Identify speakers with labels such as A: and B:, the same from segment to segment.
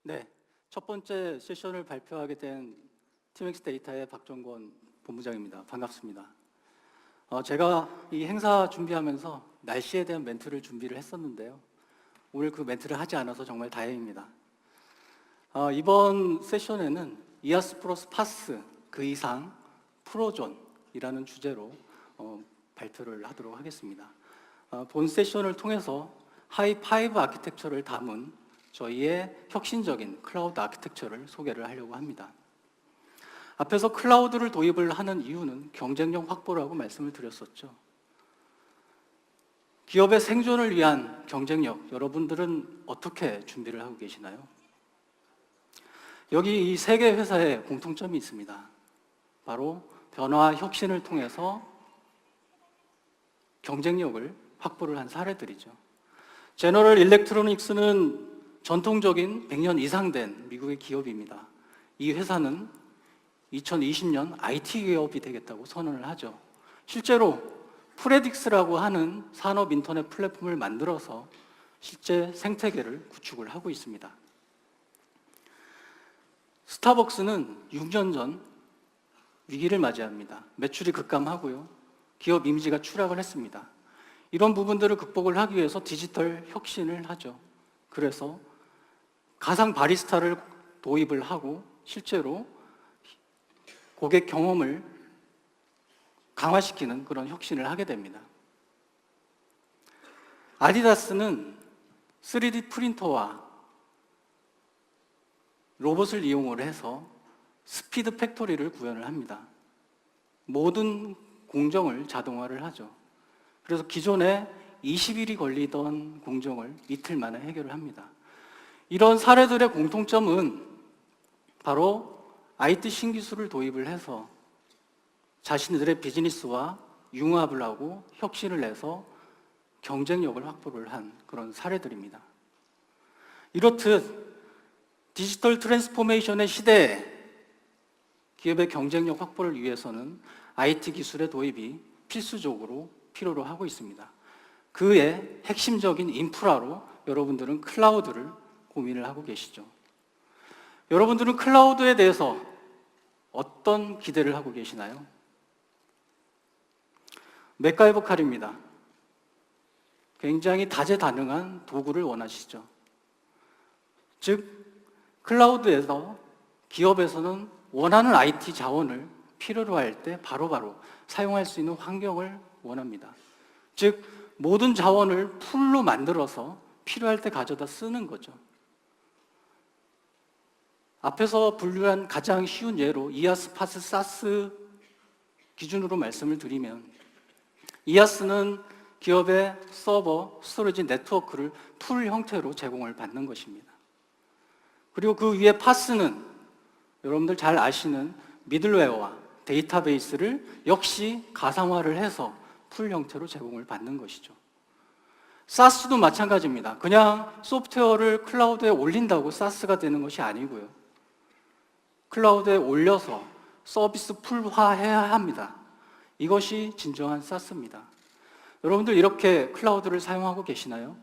A: 네, 첫 번째 세션을 발표하게 된 TMX 데이터의 박정권 본부장입니다. 반갑습니다. 제가 이 행사 준비하면서 날씨에 대한 멘트를 준비를 했었는데요. 오늘 그 멘트를 하지 않아서 정말 다행입니다. 이번 세션에는 이아스 플러스 파스 그 이상 프로존이라는 주제로 발표를 하도록 하겠습니다. 본 세션을 통해서 하이5 아키텍처를 담은 저희의 혁신적인 클라우드 아키텍처를 소개를 하려고 합니다. 앞에서 클라우드를 도입을 하는 이유는 경쟁력 확보라고 말씀을 드렸었죠. 기업의 생존을 위한 경쟁력, 여러분들은 어떻게 준비를 하고 계시나요? 여기 이 세 개 회사의 공통점이 있습니다. 바로 변화와 혁신을 통해서 경쟁력을 확보를 한 사례들이죠. 제너럴 일렉트로닉스는 전통적인 100년 이상 된 미국의 기업입니다. 이 회사는 2020년 IT 기업이 되겠다고 선언을 하죠. 실제로 프레딕스라고 하는 산업 인터넷 플랫폼을 만들어서 실제 생태계를 구축을 하고 있습니다. 스타벅스는 6년 전 위기를 맞이합니다. 매출이 급감하고요. 기업 이미지가 추락을 했습니다. 이런 부분들을 극복을 하기 위해서 디지털 혁신을 하죠. 그래서 가상 바리스타를 도입을 하고 실제로 고객 경험을 강화시키는 그런 혁신을 하게 됩니다. 아디다스는 3D 프린터와 로봇을 이용을 해서 스피드 팩토리를 구현을 합니다. 모든 공정을 자동화를 하죠. 그래서 기존에 20일이 걸리던 공정을 이틀 만에 해결을 합니다. 이런 사례들의 공통점은 바로 IT 신기술을 도입을 해서 자신들의 비즈니스와 융합을 하고 혁신을 내서 경쟁력을 확보를 한 그런 사례들입니다. 이렇듯 디지털 트랜스포메이션의 시대에 기업의 경쟁력 확보를 위해서는 IT 기술의 도입이 필수적으로 필요로 하고 있습니다. 그의 핵심적인 인프라로 여러분들은 클라우드를 고민을 하고 계시죠. 여러분들은 클라우드에 대해서 어떤 기대를 하고 계시나요? 맥가이버 칼입니다. 굉장히 다재다능한 도구를 원하시죠. 즉, 클라우드에서 기업에서는 원하는 IT 자원을 필요로 할 때 바로바로 사용할 수 있는 환경을 원합니다. 즉, 모든 자원을 풀로 만들어서 필요할 때 가져다 쓰는 거죠. 앞에서 분류한 가장 쉬운 예로 이아스, 파스, 사스 기준으로 말씀을 드리면 이아스는 기업의 서버, 스토리지, 네트워크를 풀 형태로 제공을 받는 것입니다. 그리고 그 위에 파스는 여러분들 잘 아시는 미들웨어와 데이터베이스를 역시 가상화를 해서 풀 형태로 제공을 받는 것이죠. 사스도 마찬가지입니다. 그냥 소프트웨어를 클라우드에 올린다고 사스가 되는 것이 아니고요. 클라우드에 올려서 서비스 풀화해야 합니다. 이것이 진정한 사스입니다. 여러분들 이렇게 클라우드를 사용하고 계시나요?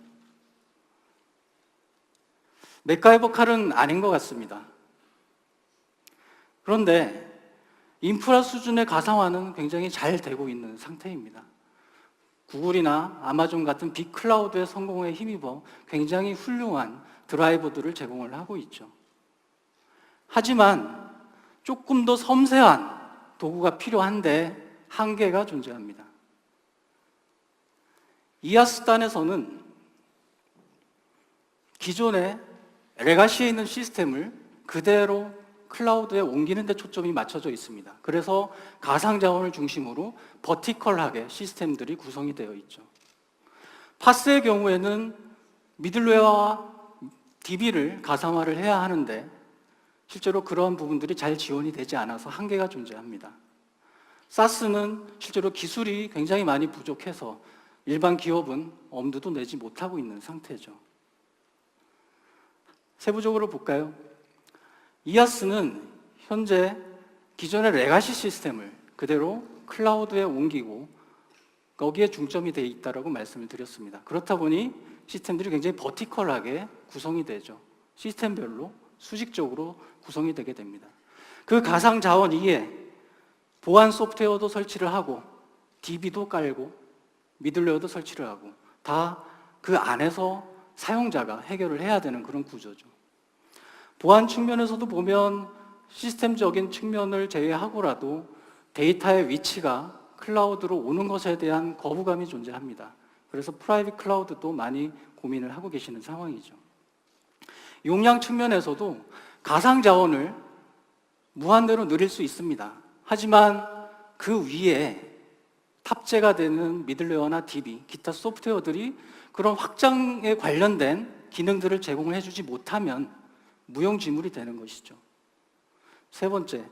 A: 맥가이버 칼은 아닌 것 같습니다. 그런데 인프라 수준의 가상화는 굉장히 잘 되고 있는 상태입니다. 구글이나 아마존 같은 빅클라우드의 성공에 힘입어 굉장히 훌륭한 드라이버들을 제공을 하고 있죠. 하지만 조금 더 섬세한 도구가 필요한데 한계가 존재합니다. 이아스단에서는 기존의 레가시에 있는 시스템을 그대로 클라우드에 옮기는 데 초점이 맞춰져 있습니다. 그래서 가상자원을 중심으로 버티컬하게 시스템들이 구성이 되어 있죠. 파스의 경우에는 미들웨어와 DB를 가상화를 해야 하는데 실제로 그러한 부분들이 잘 지원이 되지 않아서 한계가 존재합니다. 사스는 실제로 기술이 굉장히 많이 부족해서 일반 기업은 엄두도 내지 못하고 있는 상태죠. 세부적으로 볼까요? 이아스는 현재 기존의 레가시 시스템을 그대로 클라우드에 옮기고 거기에 중점이 되어 있다고 말씀을 드렸습니다. 그렇다 보니 시스템들이 굉장히 버티컬하게 구성이 되죠. 시스템별로 수직적으로 구성이 되게 됩니다. 그 가상 자원 위에 보안 소프트웨어도 설치를 하고 DB도 깔고 미들웨어도 설치를 하고 다 그 안에서 사용자가 해결을 해야 되는 그런 구조죠. 보안 측면에서도 보면 시스템적인 측면을 제외하고라도 데이터의 위치가 클라우드로 오는 것에 대한 거부감이 존재합니다. 그래서 프라이빗 클라우드도 많이 고민을 하고 계시는 상황이죠. 용량 측면에서도 가상 자원을 무한대로 누릴 수 있습니다. 하지만 그 위에 탑재가 되는 미들웨어나 DB, 기타 소프트웨어들이 그런 확장에 관련된 기능들을 제공을 해주지 못하면 무용지물이 되는 것이죠. 세 번째,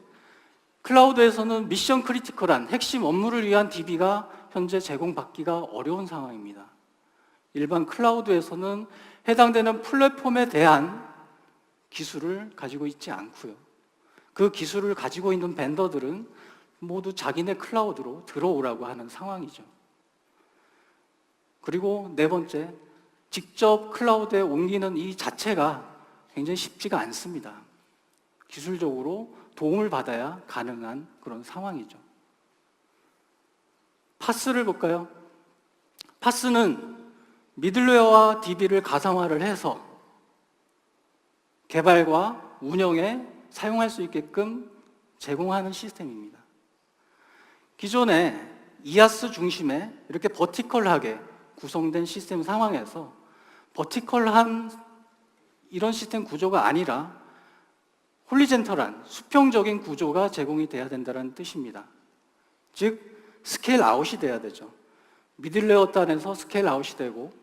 A: 클라우드에서는 미션 크리티컬한 핵심 업무를 위한 DB가 현재 제공받기가 어려운 상황입니다. 일반 클라우드에서는 해당되는 플랫폼에 대한 기술을 가지고 있지 않고요. 그 기술을 가지고 있는 벤더들은 모두 자기네 클라우드로 들어오라고 하는 상황이죠. 그리고 네 번째, 직접 클라우드에 옮기는 이 자체가 굉장히 쉽지가 않습니다. 기술적으로 도움을 받아야 가능한 그런 상황이죠. 파스를 볼까요? 파스는 미들웨어와 DB를 가상화를 해서 개발과 운영에 사용할 수 있게끔 제공하는 시스템입니다. 기존에 이아스 중심의 이렇게 버티컬하게 구성된 시스템 상황에서 버티컬한 이런 시스템 구조가 아니라 홀리젠털한 수평적인 구조가 제공이 돼야 된다는 뜻입니다. 즉 스케일 아웃이 돼야 되죠. 미들레어 단에서 스케일 아웃이 되고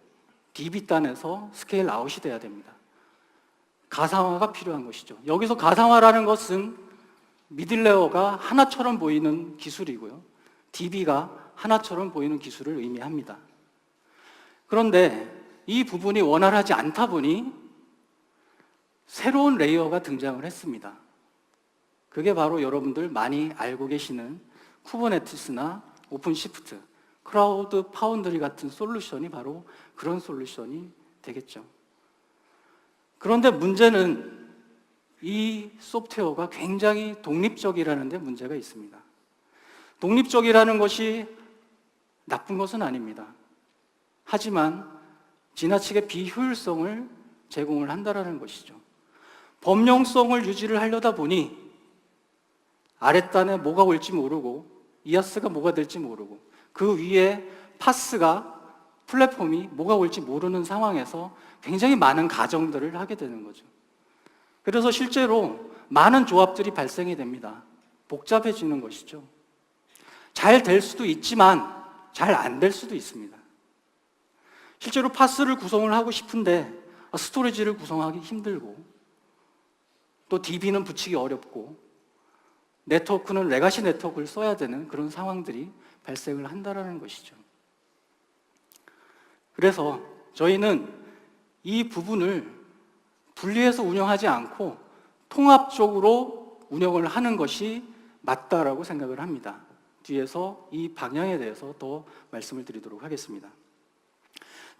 A: DB 단에서 스케일 아웃이 돼야 됩니다. 가상화가 필요한 것이죠. 여기서 가상화라는 것은 미들레어가 하나처럼 보이는 기술이고요. DB가 하나처럼 보이는 기술을 의미합니다. 그런데 이 부분이 원활하지 않다 보니 새로운 레이어가 등장을 했습니다. 그게 바로 여러분들 많이 알고 계시는 쿠버네티스나 오픈시프트, 클라우드 파운드리 같은 솔루션이 바로 그런 솔루션이 되겠죠. 그런데 문제는 이 소프트웨어가 굉장히 독립적이라는 데 문제가 있습니다. 독립적이라는 것이 나쁜 것은 아닙니다. 하지만 지나치게 비효율성을 제공을 한다는 것이죠. 범용성을 유지를 하려다 보니 아랫단에 뭐가 올지 모르고 이아스가 뭐가 될지 모르고 그 위에 파스가 플랫폼이 뭐가 올지 모르는 상황에서 굉장히 많은 가정들을 하게 되는 거죠. 그래서 실제로 많은 조합들이 발생이 됩니다. 복잡해지는 것이죠. 잘 될 수도 있지만 잘 안 될 수도 있습니다. 실제로 파스를 구성을 하고 싶은데 스토리지를 구성하기 힘들고 또 DB는 붙이기 어렵고 네트워크는 레가시 네트워크를 써야 되는 그런 상황들이 발생을 한다는 것이죠. 그래서 저희는 이 부분을 분리해서 운영하지 않고 통합적으로 운영을 하는 것이 맞다라고 생각을 합니다. 뒤에서 이 방향에 대해서 더 말씀을 드리도록 하겠습니다.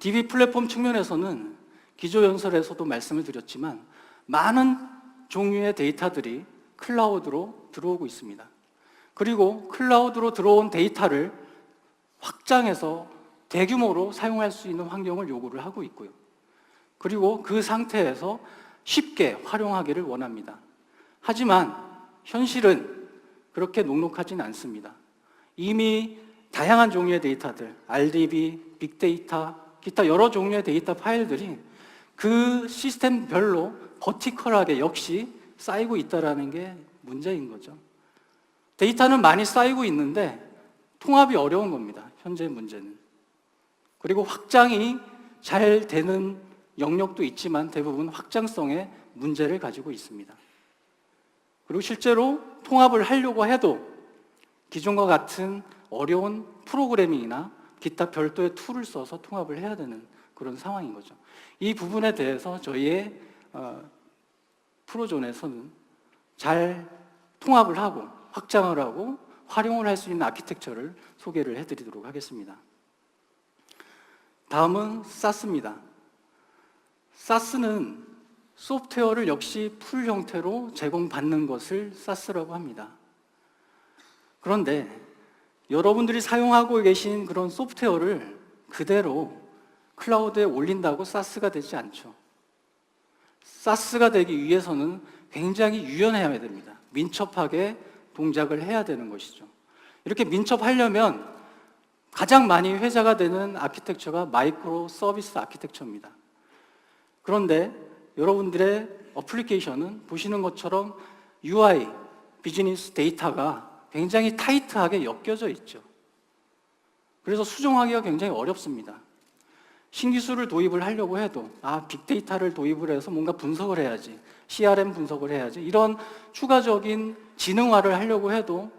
A: DB 플랫폼 측면에서는 기조연설에서도 말씀을 드렸지만 많은 종류의 데이터들이 클라우드로 들어오고 있습니다. 그리고 클라우드로 들어온 데이터를 확장해서 대규모로 사용할 수 있는 환경을 요구를 하고 있고요. 그리고 그 상태에서 쉽게 활용하기를 원합니다. 하지만 현실은 그렇게 녹록하진 않습니다. 이미 다양한 종류의 데이터들, RDB, 빅데이터, 기타 여러 종류의 데이터 파일들이 그 시스템별로 버티컬하게 역시 쌓이고 있다는 게 문제인 거죠. 데이터는 많이 쌓이고 있는데 통합이 어려운 겁니다. 현재 문제는. 그리고 확장이 잘 되는 영역도 있지만 대부분 확장성의 문제를 가지고 있습니다. 그리고 실제로 통합을 하려고 해도 기존과 같은 어려운 프로그래밍이나 기타 별도의 툴을 써서 통합을 해야 되는 그런 상황인 거죠. 이 부분에 대해서 저희의 프로존에서는 잘 통합을 하고 확장을 하고 활용을 할 수 있는 아키텍처를 소개를 해드리도록 하겠습니다. 다음은 사스입니다. 사스는 소프트웨어를 역시 풀 형태로 제공받는 것을 SaaS라고 합니다. 그런데 여러분들이 사용하고 계신 그런 소프트웨어를 그대로 클라우드에 올린다고 SaaS가 되지 않죠. SaaS가 되기 위해서는 굉장히 유연해야 됩니다. 민첩하게 동작을 해야 되는 것이죠. 이렇게 민첩하려면 가장 많이 회자가 되는 아키텍처가 마이크로 서비스 아키텍처입니다. 그런데 여러분들의 어플리케이션은 보시는 것처럼 UI, 비즈니스 데이터가 굉장히 타이트하게 엮여져 있죠. 그래서 수정하기가 굉장히 어렵습니다. 신기술을 도입을 하려고 해도 빅데이터를 도입을 해서 뭔가 분석을 해야지, CRM 분석을 해야지, 이런 추가적인 지능화를 하려고 해도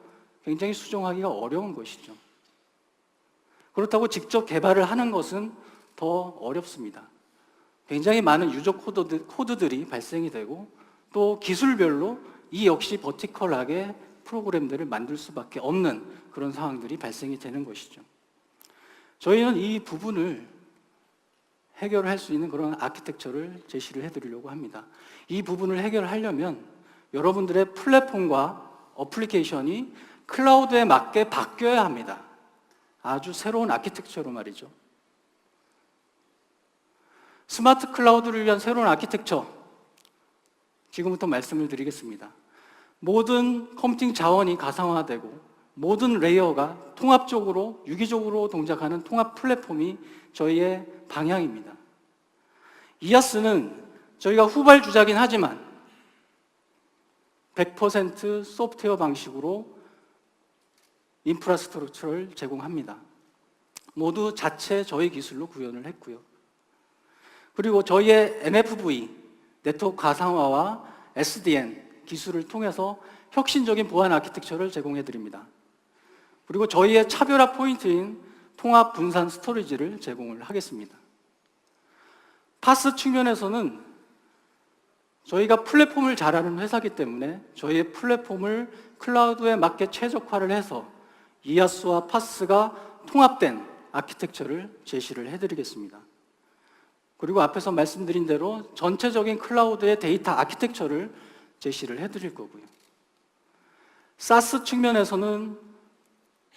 A: 굉장히 수정하기가 어려운 것이죠. 그렇다고 직접 개발을 하는 것은 더 어렵습니다. 굉장히 많은 유저 코드들이 발생이 되고 또 기술별로 이 역시 버티컬하게 프로그램들을 만들 수밖에 없는 그런 상황들이 발생이 되는 것이죠. 저희는 이 부분을 해결할 수 있는 그런 아키텍처를 제시를 해드리려고 합니다. 이 부분을 해결하려면 여러분들의 플랫폼과 어플리케이션이 클라우드에 맞게 바뀌어야 합니다. 아주 새로운 아키텍처로 말이죠. 스마트 클라우드를 위한 새로운 아키텍처, 지금부터 말씀을 드리겠습니다. 모든 컴퓨팅 자원이 가상화되고 모든 레이어가 통합적으로, 유기적으로 동작하는 통합 플랫폼이 저희의 방향입니다. 이아스는 저희가 후발주자긴 하지만 100% 소프트웨어 방식으로 인프라스트럭처를 제공합니다. 모두 자체 저희 기술로 구현을 했고요. 그리고 저희의 NFV, 네트워크 가상화와 SDN 기술을 통해서 혁신적인 보안 아키텍처를 제공해 드립니다. 그리고 저희의 차별화 포인트인 통합 분산 스토리지를 제공을 하겠습니다. 파스 측면에서는 저희가 플랫폼을 잘하는 회사이기 때문에 저희의 플랫폼을 클라우드에 맞게 최적화를 해서 이아스와 파스가 통합된 아키텍처를 제시를 해드리겠습니다. 그리고 앞에서 말씀드린 대로 전체적인 클라우드의 데이터 아키텍처를 제시를 해드릴 거고요. 사스 측면에서는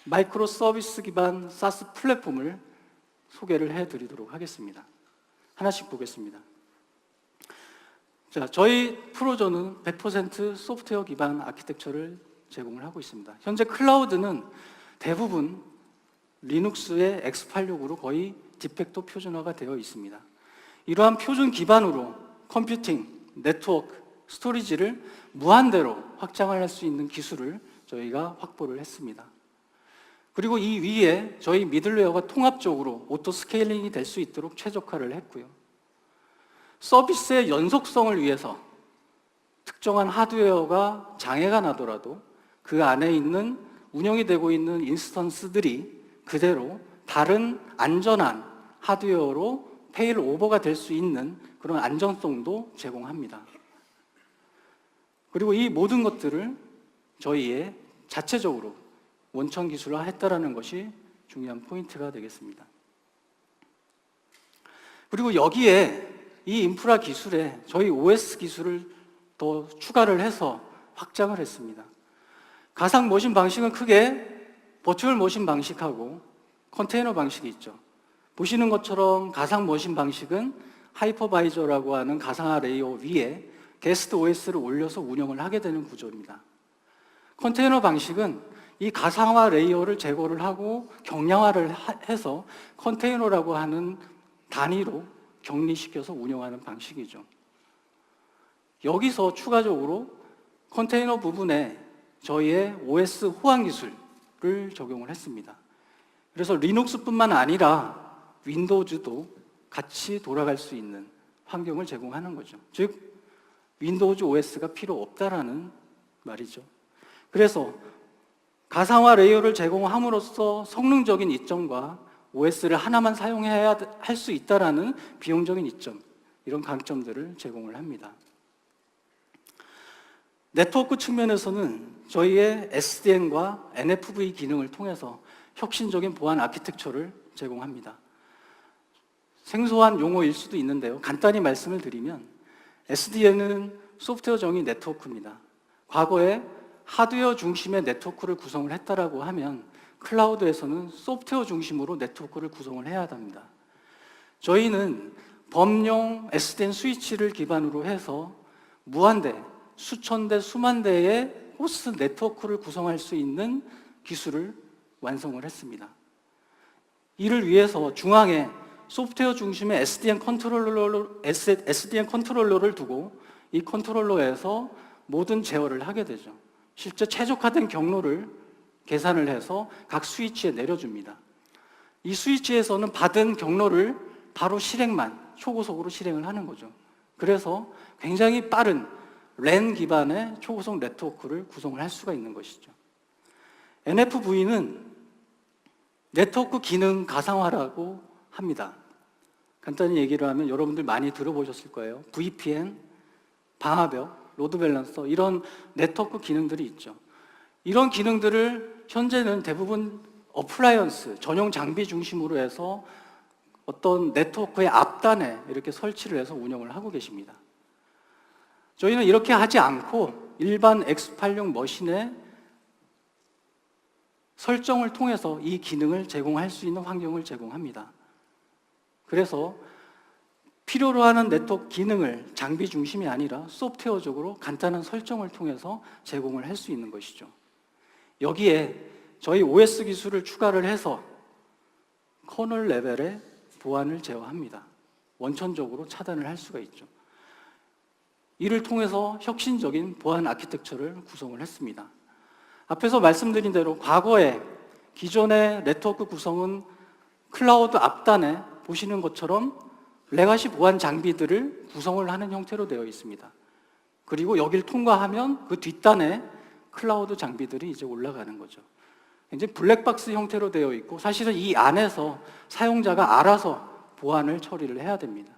A: 마이크로 서비스 기반 사스 플랫폼을 소개를 해드리도록 하겠습니다. 하나씩 보겠습니다. 자, 저희 프로조는 100% 소프트웨어 기반 아키텍처를 제공을 하고 있습니다. 현재 클라우드는 대부분 리눅스의 x86으로 거의 디팩토 표준화가 되어 있습니다. 이러한 표준 기반으로 컴퓨팅, 네트워크, 스토리지를 무한대로 확장을 할 수 있는 기술을 저희가 확보를 했습니다. 그리고 이 위에 저희 미들웨어가 통합적으로 오토 스케일링이 될 수 있도록 최적화를 했고요. 서비스의 연속성을 위해서 특정한 하드웨어가 장애가 나더라도 그 안에 있는 운영이 되고 있는 인스턴스들이 그대로 다른 안전한 하드웨어로 페일 오버가 될 수 있는 그런 안전성도 제공합니다. 그리고 이 모든 것들을 저희의 자체적으로 원천 기술화했다라는 것이 중요한 포인트가 되겠습니다. 그리고 여기에 이 인프라 기술에 저희 OS 기술을 더 추가를 해서 확장을 했습니다. 가상 머신 방식은 크게 버추얼 머신 방식하고 컨테이너 방식이 있죠. 보시는 것처럼 가상 머신 방식은 하이퍼바이저라고 하는 가상화 레이어 위에 게스트 OS를 올려서 운영을 하게 되는 구조입니다. 컨테이너 방식은 이 가상화 레이어를 제거를 하고 경량화를 해서 컨테이너라고 하는 단위로 격리시켜서 운영하는 방식이죠. 여기서 추가적으로 컨테이너 부분에 저희의 OS 호환 기술을 적용을 했습니다. 그래서 리눅스뿐만 아니라 윈도우즈도 같이 돌아갈 수 있는 환경을 제공하는 거죠. 즉 윈도우즈 OS가 필요 없다라는 말이죠. 그래서 가상화 레이어를 제공함으로써 성능적인 이점과 OS를 하나만 사용해야 할 수 있다라는 비용적인 이점, 이런 강점들을 제공을 합니다. 네트워크 측면에서는 저희의 SDN과 NFV 기능을 통해서 혁신적인 보안 아키텍처를 제공합니다. 생소한 용어일 수도 있는데요. 간단히 말씀을 드리면 SDN은 소프트웨어 정의 네트워크입니다. 과거에 하드웨어 중심의 네트워크를 구성을 했다라고 하면 클라우드에서는 소프트웨어 중심으로 네트워크를 구성을 해야 합니다. 저희는 범용 SDN 스위치를 기반으로 해서 무한대, 수천 대, 수만 대의 호스트 네트워크를 구성할 수 있는 기술을 완성을 했습니다. 이를 위해서 중앙에 소프트웨어 중심의 SDN 컨트롤러를 두고 이 컨트롤러에서 모든 제어를 하게 되죠. 실제 최적화된 경로를 계산을 해서 각 스위치에 내려줍니다. 이 스위치에서는 받은 경로를 바로 초고속으로 실행을 하는 거죠. 그래서 굉장히 빠른 랜 기반의 초고속 네트워크를 구성을 할 수가 있는 것이죠. NFV는 네트워크 기능 가상화라고 합니다. 간단히 얘기를 하면 여러분들 많이 들어보셨을 거예요. VPN, 방화벽, 로드 밸런서 이런 네트워크 기능들이 있죠. 이런 기능들을 현재는 대부분 어플라이언스, 전용 장비 중심으로 해서 어떤 네트워크의 앞단에 이렇게 설치를 해서 운영을 하고 계십니다. 저희는 이렇게 하지 않고 일반 X86 머신의 설정을 통해서 이 기능을 제공할 수 있는 환경을 제공합니다. 그래서 필요로 하는 네트워크 기능을 장비 중심이 아니라 소프트웨어적으로 간단한 설정을 통해서 제공을 할 수 있는 것이죠. 여기에 저희 OS 기술을 추가를 해서 커널 레벨의 보안을 제어합니다. 원천적으로 차단을 할 수가 있죠. 이를 통해서 혁신적인 보안 아키텍처를 구성을 했습니다. 앞에서 말씀드린 대로 과거에 기존의 네트워크 구성은 클라우드 앞단에 보시는 것처럼 레가시 보안 장비들을 구성을 하는 형태로 되어 있습니다. 그리고 여기를 통과하면 그 뒷단에 클라우드 장비들이 이제 올라가는 거죠. 이제 블랙박스 형태로 되어 있고 사실은 이 안에서 사용자가 알아서 보안을 처리를 해야 됩니다.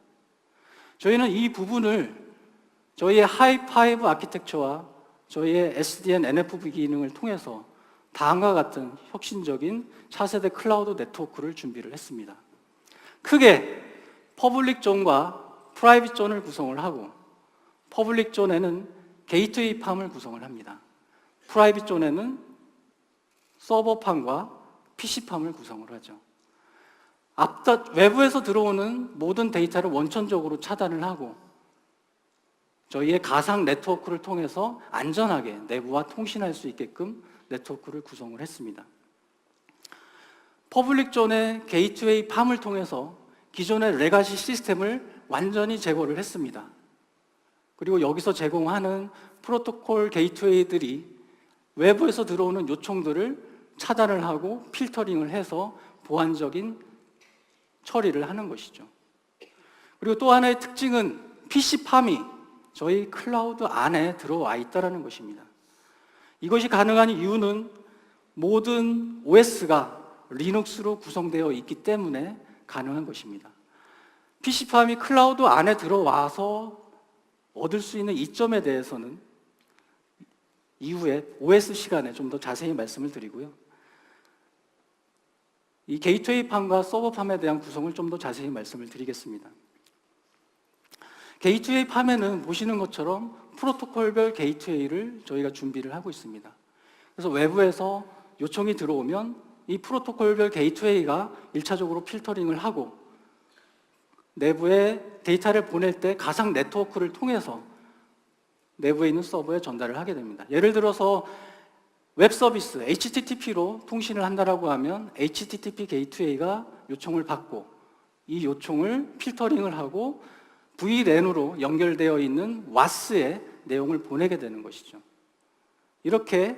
A: 저희는 이 부분을 저희의 하이5 아키텍처와 저희의 SDN NFV 기능을 통해서 다음과 같은 혁신적인 차세대 클라우드 네트워크를 준비를 했습니다. 크게 퍼블릭 존과 프라이빗 존을 구성을 하고 퍼블릭 존에는 게이트웨이 팜을 구성을 합니다. 프라이빗 존에는 서버팜과 PC팜을 구성을 하죠. 외부에서 들어오는 모든 데이터를 원천적으로 차단을 하고 저희의 가상 네트워크를 통해서 안전하게 내부와 통신할 수 있게끔 네트워크를 구성을 했습니다. 퍼블릭 존의 게이트웨이 팜을 통해서 기존의 레가시 시스템을 완전히 제거를 했습니다. 그리고 여기서 제공하는 프로토콜 게이트웨이들이 외부에서 들어오는 요청들을 차단을 하고 필터링을 해서 보안적인 처리를 하는 것이죠. 그리고 또 하나의 특징은 PC팜이 저희 클라우드 안에 들어와 있다는 것입니다. 이것이 가능한 이유는 모든 OS가 리눅스로 구성되어 있기 때문에 가능한 것입니다. PC팜이 클라우드 안에 들어와서 얻을 수 있는 이점에 대해서는 이후에 OS 시간에 좀 더 자세히 말씀을 드리고요. 이 게이트웨이 팜과 서버 팜에 대한 구성을 좀 더 자세히 말씀을 드리겠습니다. 게이트웨이 팜에는 보시는 것처럼 프로토콜별 게이트웨이를 저희가 준비를 하고 있습니다. 그래서 외부에서 요청이 들어오면 이 프로토콜별 게이트웨이가 1차적으로 필터링을 하고 내부에 데이터를 보낼 때 가상 네트워크를 통해서 내부에 있는 서버에 전달을 하게 됩니다. 예를 들어서 웹 서비스 HTTP로 통신을 한다라고 하면 HTTP 게이트웨이가 요청을 받고 이 요청을 필터링을 하고 VLAN으로 연결되어 있는 WAS의 내용을 보내게 되는 것이죠. 이렇게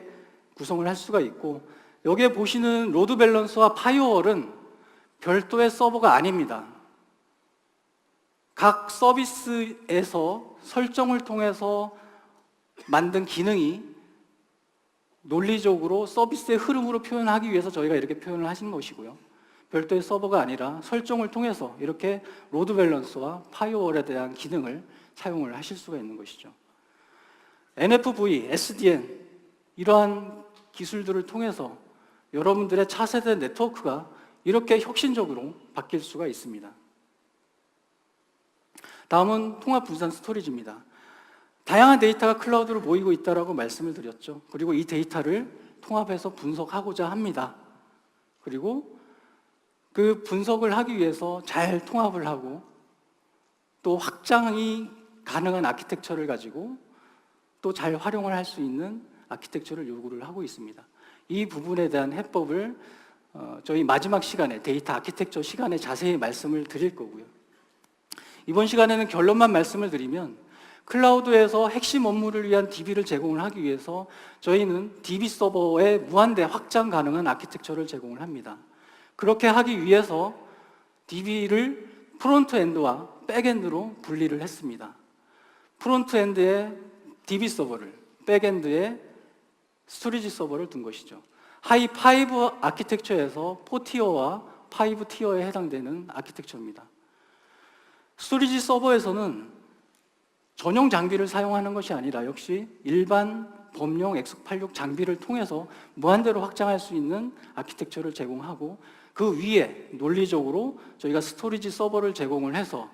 A: 구성을 할 수가 있고 여기에 보시는 로드 밸런서와 파이어월은 별도의 서버가 아닙니다. 각 서비스에서 설정을 통해서 만든 기능이 논리적으로 서비스의 흐름으로 표현하기 위해서 저희가 이렇게 표현을 하신 것이고요. 별도의 서버가 아니라 설정을 통해서 이렇게 로드 밸런스와 파이어월에 대한 기능을 사용을 하실 수가 있는 것이죠. NFV, SDN 이러한 기술들을 통해서 여러분들의 차세대 네트워크가 이렇게 혁신적으로 바뀔 수가 있습니다. 다음은 통합 분산 스토리지입니다. 다양한 데이터가 클라우드로 모이고 있다고 말씀을 드렸죠. 그리고 이 데이터를 통합해서 분석하고자 합니다. 그리고 그 분석을 하기 위해서 잘 통합을 하고 또 확장이 가능한 아키텍처를 가지고 또 잘 활용을 할 수 있는 아키텍처를 요구를 하고 있습니다. 이 부분에 대한 해법을 저희 마지막 시간에 데이터 아키텍처 시간에 자세히 말씀을 드릴 거고요. 이번 시간에는 결론만 말씀을 드리면 클라우드에서 핵심 업무를 위한 DB를 제공을 하기 위해서 저희는 DB 서버에 무한대 확장 가능한 아키텍처를 제공을 합니다. 그렇게 하기 위해서 DB를 프론트엔드와 백엔드로 분리를 했습니다. 프론트엔드에 DB 서버를, 백엔드에 스토리지 서버를 둔 것이죠. 하이 5 아키텍처에서 4티어와 5티어에 해당되는 아키텍처입니다. 스토리지 서버에서는 전용 장비를 사용하는 것이 아니라 역시 일반 범용 x86 장비를 통해서 무한대로 확장할 수 있는 아키텍처를 제공하고 그 위에 논리적으로 저희가 스토리지 서버를 제공을 해서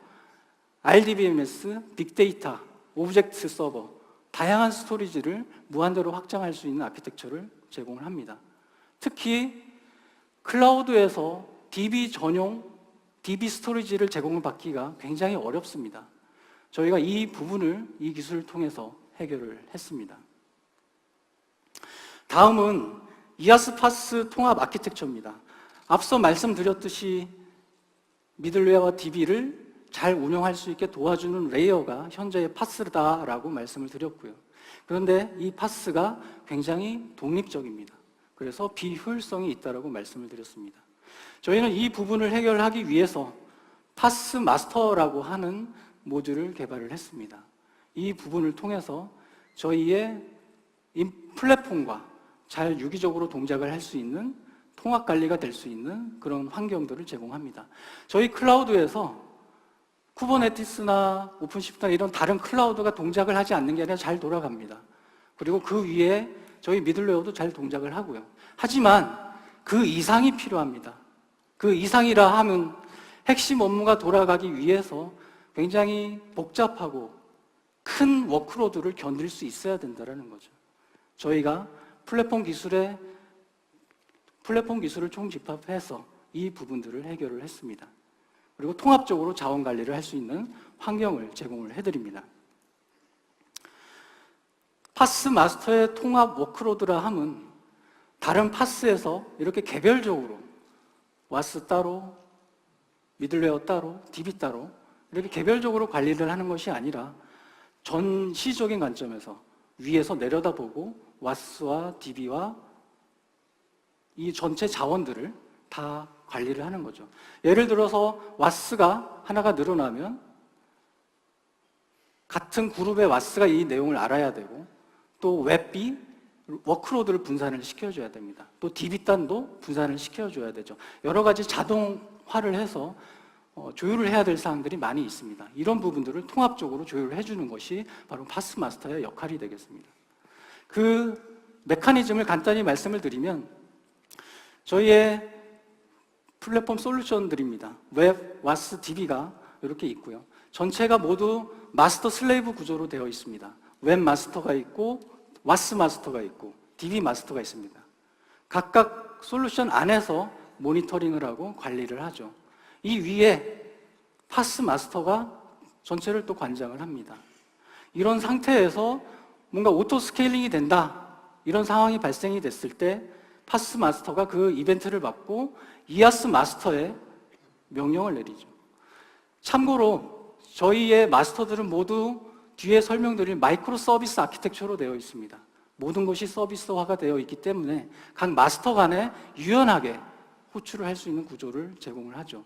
A: RDBMS, 빅데이터, 오브젝트 서버, 다양한 스토리지를 무한대로 확장할 수 있는 아키텍처를 제공을 합니다. 특히 클라우드에서 DB 전용 DB 스토리지를 제공을 받기가 굉장히 어렵습니다. 저희가 이 부분을 이 기술을 통해서 해결을 했습니다. 다음은 이아스파스 통합 아키텍처입니다. 앞서 말씀드렸듯이 미들웨어와 DB를 잘 운영할 수 있게 도와주는 레이어가 현재의 파스다라고 말씀을 드렸고요. 그런데 이 파스가 굉장히 독립적입니다. 그래서 비효율성이 있다고 말씀을 드렸습니다. 저희는 이 부분을 해결하기 위해서 파스 마스터라고 하는 모듈을 개발을 했습니다. 이 부분을 통해서 저희의 플랫폼과 잘 유기적으로 동작을 할 수 있는 통합 관리가 될 수 있는 그런 환경들을 제공합니다. 저희 클라우드에서 쿠버네티스나 오픈시프트나 이런 다른 클라우드가 동작을 하지 않는 게 아니라 잘 돌아갑니다. 그리고 그 위에 저희 미들웨어도 잘 동작을 하고요. 하지만 그 이상이 필요합니다. 그 이상이라 하면 핵심 업무가 돌아가기 위해서 굉장히 복잡하고 큰 워크로드를 견딜 수 있어야 된다는 거죠. 저희가 플랫폼 기술을 총집합해서 이 부분들을 해결을 했습니다. 그리고 통합적으로 자원 관리를 할 수 있는 환경을 제공을 해드립니다. 파스 마스터의 통합 워크로드라 함은 다른 파스에서 이렇게 개별적으로 와스 따로, 미들웨어 따로, DB 따로 이렇게 개별적으로 관리를 하는 것이 아니라 전시적인 관점에서 위에서 내려다보고 와스와 DB와 이 전체 자원들을 다 관리를 하는 거죠. 예를 들어서 와스가 하나가 늘어나면 같은 그룹의 와스가 이 내용을 알아야 되고 또 웹비, 워크로드를 분산을 시켜줘야 됩니다. 또 DB단도 분산을 시켜줘야 되죠. 여러 가지 자동화를 해서 조율을 해야 될 사항들이 많이 있습니다. 이런 부분들을 통합적으로 조율을 해주는 것이 바로 파스 마스터의 역할이 되겠습니다. 그 메커니즘을 간단히 말씀을 드리면 저희의 플랫폼 솔루션들입니다. 웹, 와스, DB가 이렇게 있고요. 전체가 모두 마스터 슬레이브 구조로 되어 있습니다. 웹 마스터가 있고 와스 마스터가 있고 DB 마스터가 있습니다. 각각 솔루션 안에서 모니터링을 하고 관리를 하죠. 이 위에 파스 마스터가 전체를 또 관장을 합니다. 이런 상태에서 뭔가 오토 스케일링이 된다 이런 상황이 발생이 됐을 때 파스 마스터가 그 이벤트를 받고 이아스 마스터에 명령을 내리죠. 참고로 저희의 마스터들은 모두 뒤에 설명드릴 마이크로 서비스 아키텍처로 되어 있습니다. 모든 것이 서비스화가 되어 있기 때문에 각 마스터 간에 유연하게 호출을 할 수 있는 구조를 제공을 하죠.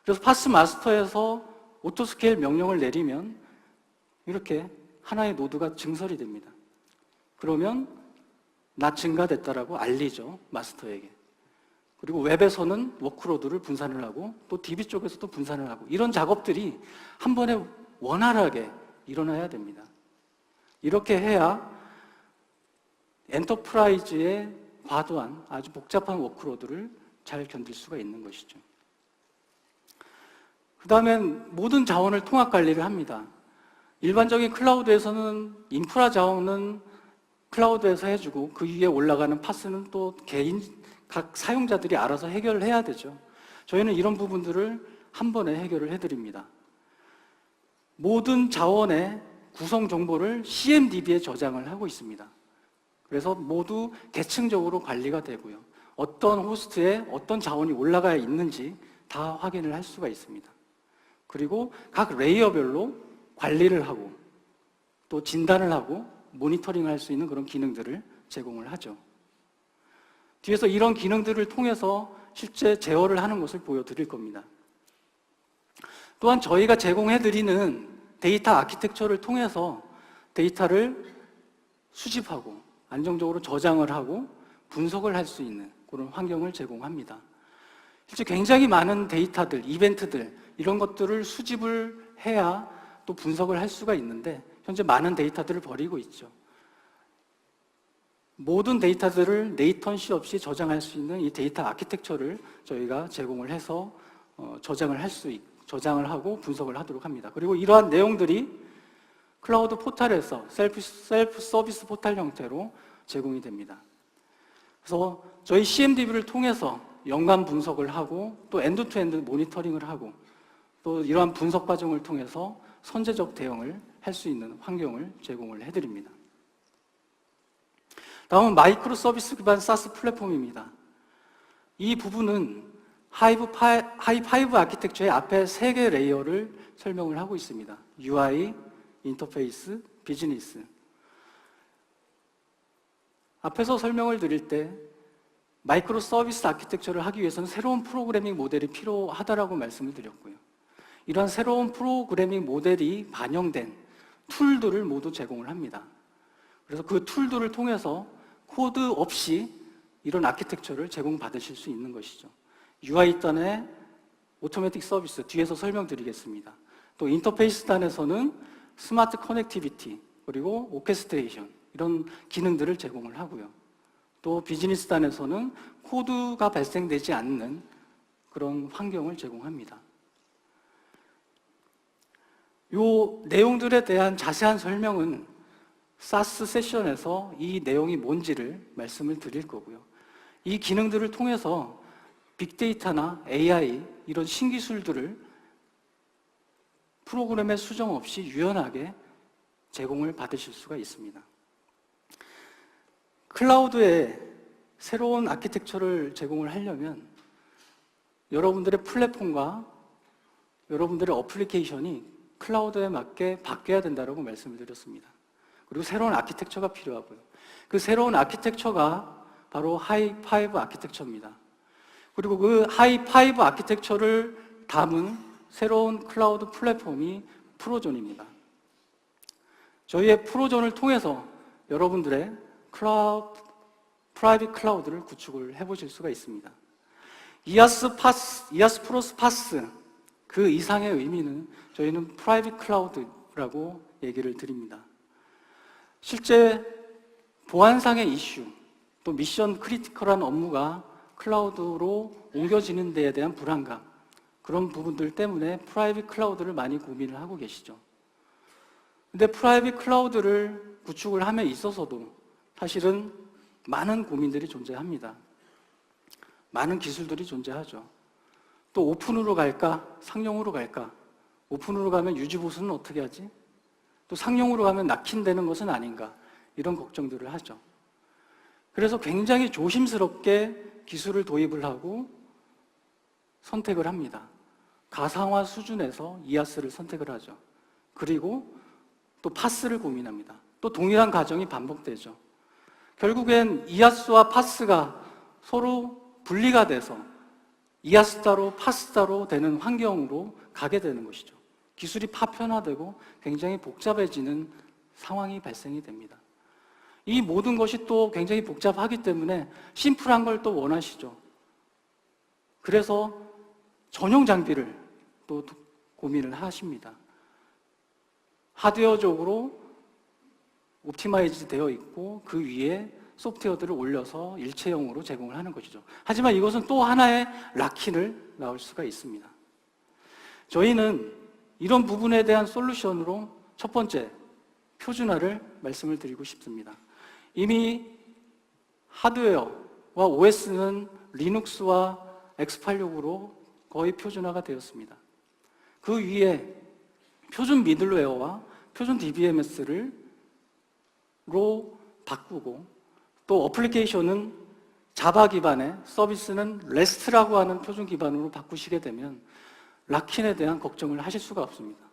A: 그래서 파스 마스터에서 오토스케일 명령을 내리면 이렇게 하나의 노드가 증설이 됩니다. 그러면 나 증가됐다라고 알리죠, 마스터에게. 그리고 웹에서는 워크로드를 분산을 하고 또 DB 쪽에서도 분산을 하고 이런 작업들이 한 번에 원활하게 일어나야 됩니다. 이렇게 해야 엔터프라이즈의 과도한 아주 복잡한 워크로드를 잘 견딜 수가 있는 것이죠. 그 다음엔 모든 자원을 통합 관리를 합니다. 일반적인 클라우드에서는 인프라 자원은 클라우드에서 해주고 그 위에 올라가는 파스는 또 각 사용자들이 알아서 해결을 해야 되죠. 저희는 이런 부분들을 한 번에 해결을 해드립니다. 모든 자원의 구성 정보를 CMDB에 저장을 하고 있습니다. 그래서 모두 계층적으로 관리가 되고요. 어떤 호스트에 어떤 자원이 올라가 있는지 다 확인을 할 수가 있습니다. 그리고 각 레이어별로 관리를 하고 또 진단을 하고 모니터링을 할 수 있는 그런 기능들을 제공을 하죠. 뒤에서 이런 기능들을 통해서 실제 제어를 하는 것을 보여드릴 겁니다. 또한 저희가 제공해드리는 데이터 아키텍처를 통해서 데이터를 수집하고 안정적으로 저장을 하고 분석을 할 수 있는 그런 환경을 제공합니다. 실제 굉장히 많은 데이터들, 이벤트들 이런 것들을 수집을 해야 또 분석을 할 수가 있는데 현재 많은 데이터들을 버리고 있죠. 모든 데이터들을 레이턴시 없이 저장할 수 있는 이 데이터 아키텍처를 저희가 제공을 해서 저장을 하고 분석을 하도록 합니다. 그리고 이러한 내용들이 클라우드 포탈에서 셀프 서비스 포탈 형태로 제공이 됩니다. 그래서 저희 CMDB를 통해서 연관 분석을 하고 또 엔드-투-엔드 모니터링을 하고 또 이러한 분석 과정을 통해서 선제적 대응을 할 수 있는 환경을 제공을 해드립니다. 다음은 마이크로 서비스 기반 사스 플랫폼입니다. 이 부분은 하이5 아키텍처의 앞에 3개 레이어를 설명을 하고 있습니다. UI, 인터페이스, 비즈니스. 앞에서 설명을 드릴 때 마이크로 서비스 아키텍처를 하기 위해서는 새로운 프로그래밍 모델이 필요하다라고 말씀을 드렸고요. 이러한 새로운 프로그래밍 모델이 반영된 툴들을 모두 제공을 합니다. 그래서 그 툴들을 통해서 코드 없이 이런 아키텍처를 제공받으실 수 있는 것이죠. UI 단의 오토매틱 서비스 뒤에서 설명드리겠습니다. 또 인터페이스 단에서는 스마트 커넥티비티 그리고 오케스트레이션 이런 기능들을 제공을 하고요. 또 비즈니스 단에서는 코드가 발생되지 않는 그런 환경을 제공합니다. 이 내용들에 대한 자세한 설명은 사스 세션에서 이 내용이 뭔지를 말씀을 드릴 거고요. 이 기능들을 통해서 빅데이터나 AI 이런 신기술들을 프로그램의 수정 없이 유연하게 제공을 받으실 수가 있습니다. 클라우드에 새로운 아키텍처를 제공을 하려면 여러분들의 플랫폼과 여러분들의 어플리케이션이 클라우드에 맞게 바뀌어야 된다고 말씀을 드렸습니다. 그리고 새로운 아키텍처가 필요하고요. 그 새로운 아키텍처가 바로 하이5 아키텍처입니다. 그리고 그 하이5 아키텍처를 담은 새로운 클라우드 플랫폼이 프로존입니다. 저희의 프로존을 통해서 여러분들의 프라이빗 클라우드를 구축을 해보실 수가 있습니다. 이아스 플러스 파스 그 이상의 의미는 저희는 프라이빗 클라우드라고 얘기를 드립니다. 실제 보안상의 이슈, 또 미션 크리티컬한 업무가 클라우드로 옮겨지는 데에 대한 불안감, 그런 부분들 때문에 프라이빗 클라우드를 많이 고민을 하고 계시죠. 근데 프라이빗 클라우드를 구축을 함에 있어서도 사실은 많은 고민들이 존재합니다. 많은 기술들이 존재하죠. 또 오픈으로 갈까? 상용으로 갈까? 오픈으로 가면 유지보수는 어떻게 하지? 또 상용으로 가면 낙힌되는 것은 아닌가? 이런 걱정들을 하죠. 그래서 굉장히 조심스럽게 기술을 도입을 하고 선택을 합니다. 가상화 수준에서 이아스를 선택을 하죠. 그리고 또 파스를 고민합니다. 또 동일한 과정이 반복되죠. 결국엔 이아스와 파스가 서로 분리가 돼서 이아스따로 파스따로 되는 환경으로 가게 되는 것이죠. 기술이 파편화되고 굉장히 복잡해지는 상황이 발생이 됩니다. 이 모든 것이 또 굉장히 복잡하기 때문에 심플한 걸 또 원하시죠. 그래서 전용 장비를 또 고민을 하십니다. 하드웨어적으로 옵티마이즈 되어 있고 그 위에 소프트웨어들을 올려서 일체형으로 제공을 하는 것이죠. 하지만 이것은 또 하나의 락킨을 낳을 수가 있습니다. 저희는 이런 부분에 대한 솔루션으로 첫 번째, 표준화를 말씀을 드리고 싶습니다. 이미 하드웨어와 OS는 리눅스와 x86으로 거의 표준화가 되었습니다. 그 위에 표준 미들웨어와 표준 DBMS로 바꾸고, 또 어플리케이션은 자바 기반의, 서비스는 REST라고 하는 표준 기반으로 바꾸시게 되면 락인에 대한 걱정을 하실 수가 없습니다.